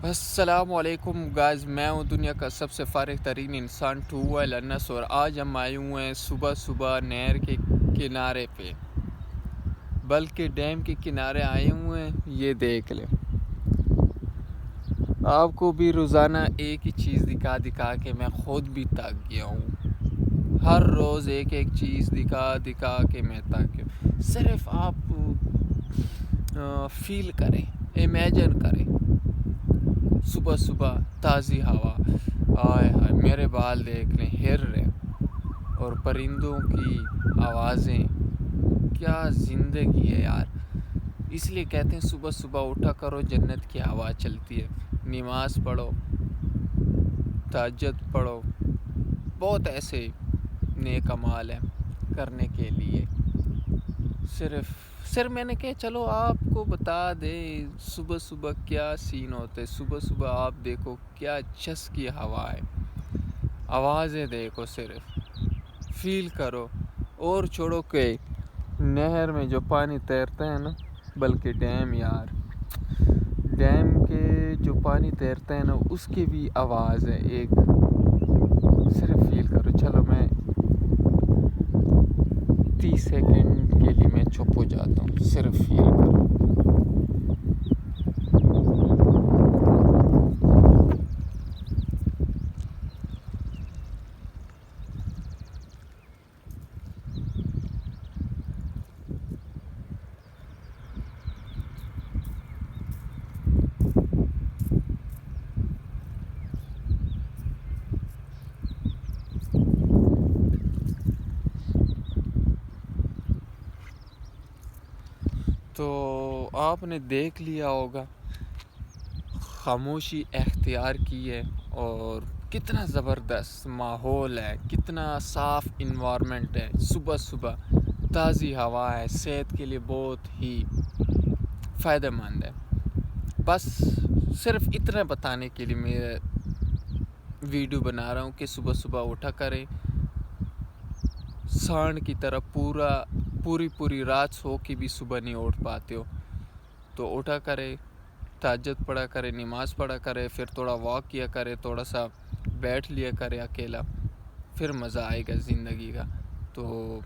السلام علیکم گائز، میں ہوں دنیا کا سب سے فارغ ترین انسان ٹوویل انس، اور آج ہم آئے ہوئے ہیں صبح صبح نہر کے کنارے پہ، بلکہ ڈیم کے کنارے آئے ہوئے ہیں۔ یہ دیکھ لیں، آپ کو بھی روزانہ ایک ہی چیز دکھا دکھا کے میں خود بھی تھک گیا ہوں۔ ہر روز ایک چیز دکھا دکھا کے میں تھک گیا ہوں۔ صرف آپ فیل کریں، امیجن کریں، صبح صبح تازی ہوا، آئے ہائے میرے بال دیکھ لیں ہر رہے، اور پرندوں کی آوازیں، کیا زندگی ہے یار۔ اس لیے کہتے ہیں صبح صبح اٹھا کرو، جنت کی ہوا چلتی ہے، نماز پڑھو، تہجد پڑھو، بہت ایسے نیک اعمال ہیں کرنے کے لیے۔ صرف میں نے کہا چلو آپ کو بتا دے صبح صبح کیا سین ہوتے، صبح صبح آپ دیکھو کیا چس کی ہوا ہے، آوازیں دیکھو، صرف فیل کرو، اور چھوڑو کہ نہر میں جو پانی تیرتا ہے نا، بلکہ ڈیم یار، ڈیم کے جو پانی تیرتا ہے نا، اس کی بھی آواز ہے ایک، صرف فیل کرو۔ چلو میں 30 سیکنڈ کے لیے میں چپ ہو جاتا ہوں، صرف فیل کرو۔ تو آپ نے دیکھ لیا ہوگا، خاموشی اختیار کی ہے، اور کتنا زبردست ماحول ہے، کتنا صاف انوائرمنٹ ہے، صبح صبح تازی ہوا ہے، صحت کے لیے بہت ہی فائدہ مند ہے۔ بس صرف اتنا بتانے کے لیے میں ویڈیو بنا رہا ہوں کہ صبح صبح اٹھا کریں، سانڈ کی طرح پوری رات سو کے بھی صبح نہیں اٹھ پاتے ہو تو اٹھا کرے، تہجد پڑھا کرے، نماز پڑھا کرے، پھر تھوڑا واک کیا کرے، تھوڑا سا بیٹھ لیا کرے اکیلا، پھر مزہ آئے گا زندگی کا۔ تو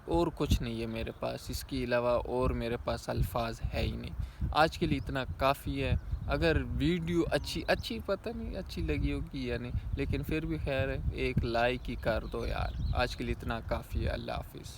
اور کچھ نہیں ہے میرے پاس، اس کے علاوہ اور میرے پاس الفاظ ہے ہی نہیں۔ آج کے لیے اتنا کافی ہے۔ اگر ویڈیو اچھی پتہ نہیں اچھی لگی ہوگی یا نہیں، لیکن پھر بھی خیر ہے، ایک لائک ہی کر دو یار۔ آج کے لیے اتنا کافی ہے۔ اللہ حافظ۔